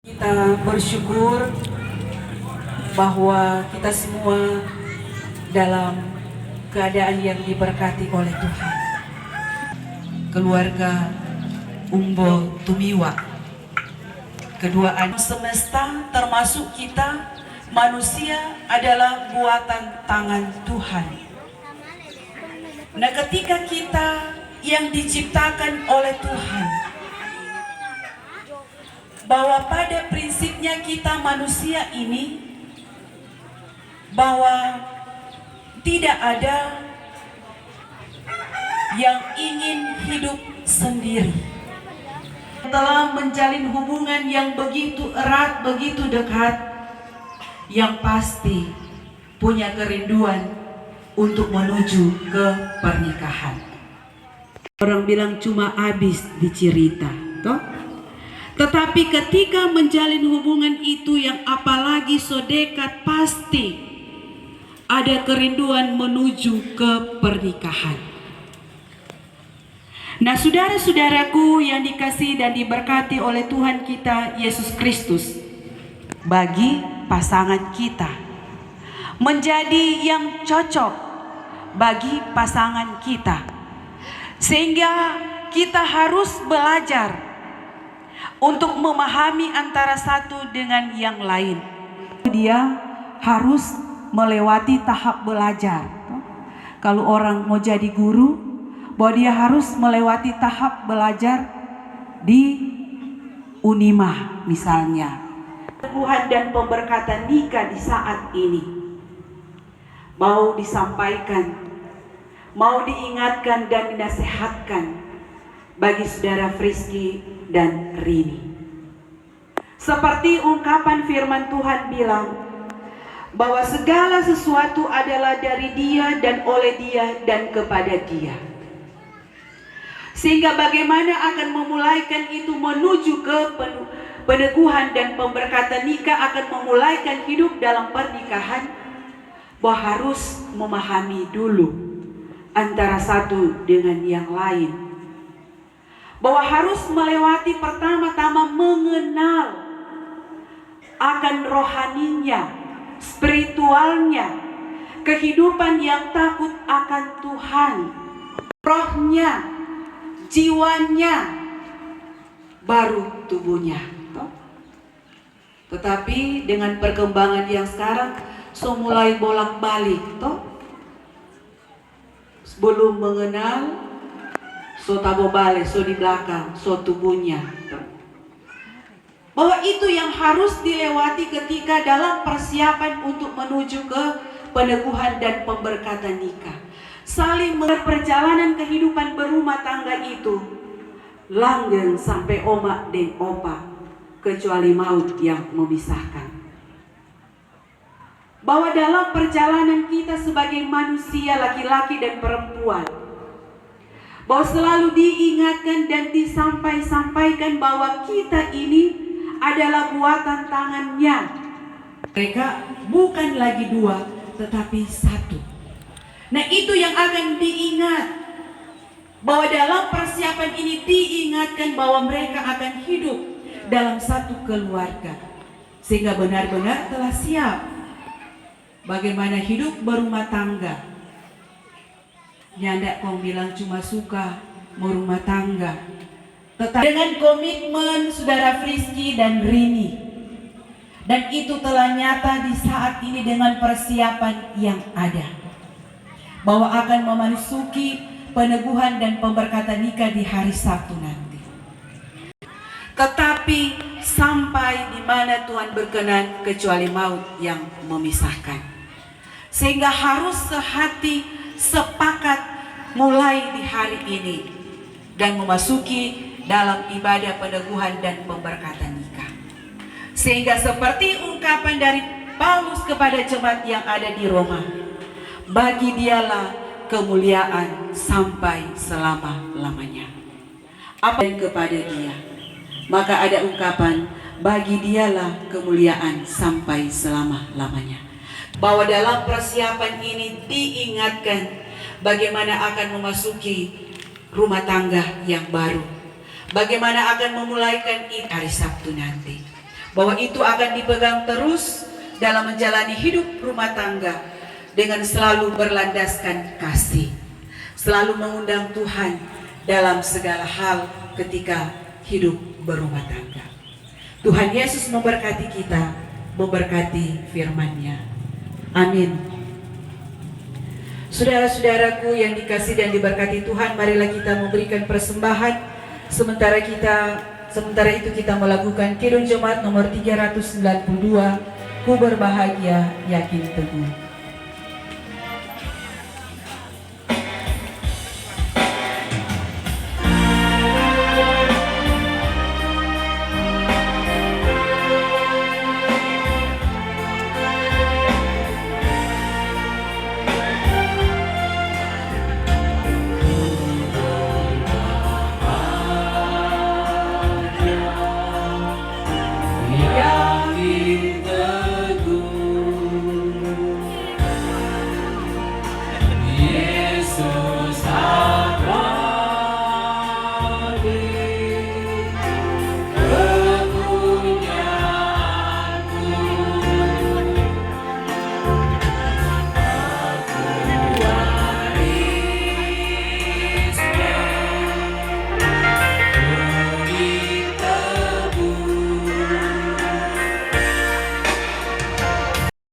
Kita bersyukur bahwa kita semua dalam keadaan yang diberkati oleh Tuhan. Keluarga Umbo Tumiwa, kedua anak semesta termasuk kita manusia adalah buatan tangan Tuhan. Nah, ketika kita yang diciptakan oleh Tuhan, bahwa pada prinsipnya kita manusia ini, bahwa tidak ada yang ingin hidup sendiri. Telah menjalin hubungan yang begitu erat, begitu dekat, yang pasti punya kerinduan untuk menuju ke pernikahan. Orang bilang cuma habis dicerita, toh? Tetapi ketika menjalin hubungan itu yang apalagi so dekat, pasti ada kerinduan menuju ke pernikahan. Nah, saudara-saudaraku yang dikasihi dan diberkati oleh Tuhan kita Yesus Kristus, bagi pasangan kita menjadi yang cocok bagi pasangan kita, sehingga kita harus belajar untuk memahami antara satu dengan yang lain. Dia harus melewati tahap belajar. Kalau orang mau jadi guru, bahwa dia harus melewati tahap belajar di Unima misalnya. Tuhan dan pemberkatan nikah di saat ini mau disampaikan, mau diingatkan dan dinasihatkan bagi saudara Frisky dan Rini. Seperti ungkapan firman Tuhan bilang, bahwa segala sesuatu adalah dari Dia dan oleh Dia dan kepada Dia. Sehingga bagaimana akan memulaikan itu menuju ke peneguhan dan pemberkatan nikah, akan memulaikan hidup dalam pernikahan, bahwa harus memahami dulu antara satu dengan yang lain, bahwa harus melewati pertama-tama mengenal akan rohaninya, spiritualnya, kehidupan yang takut akan Tuhan, rohnya, jiwanya, baru tubuhnya. Tetapi dengan perkembangan yang sekarang, so mulai bolak-balik, sebelum mengenal, so tabo balik, so di belakang, so tubuhnya. Bahwa itu yang harus dilewati ketika dalam persiapan untuk menuju ke peneguhan dan pemberkatan nikah. Saling perjalanan kehidupan berumah tangga itu langgeng sampai oma dan opa, kecuali maut yang memisahkan. Bahwa dalam perjalanan kita sebagai manusia laki-laki dan perempuan, bahwa selalu diingatkan dan disampaikan bahwa kita ini adalah buatan tangannya. Mereka bukan lagi dua, tetapi satu. Nah, itu yang akan diingat, bahwa dalam persiapan ini diingatkan bahwa mereka akan hidup dalam satu keluarga, sehingga benar-benar telah siap bagaimana hidup berumah tangga. Nyandak kong bilang cuma suka merumah tangga, tetapi dengan komitmen saudara Frisky dan Rini, dan itu telah nyata di saat ini dengan persiapan yang ada, bahwa akan memasuki peneguhan dan pemberkatan nikah di hari Sabtu nanti. Tetapi sampai di mana Tuhan berkenan, kecuali maut yang memisahkan, sehingga harus sehati sepakat mulai di hari ini dan memasuki dalam ibadah peneguhan dan pemberkatan nikah. Sehingga seperti ungkapan dari Paulus kepada jemaat yang ada di Roma, bagi Dialah kemuliaan sampai selama-lamanya. Apa yang kepada Dia, maka ada ungkapan bagi Dialah kemuliaan sampai selama-lamanya. Bahwa dalam persiapan ini diingatkan bagaimana akan memasuki rumah tangga yang baru, bagaimana akan memulaikan hari Sabtu nanti. bahwa itu akan dipegang terus dalam menjalani hidup rumah tangga dengan selalu berlandaskan kasih, selalu mengundang Tuhan dalam segala hal ketika hidup berumah tangga. Tuhan Yesus memberkati kita, memberkati firman-Nya. Amin. Saudara-saudaraku yang dikasihi dan diberkati Tuhan, marilah kita memberikan persembahan. Sementara itu kita melakukan Kidung Jemaat nomor 392, Ku Berbahagia Yakin Teguh.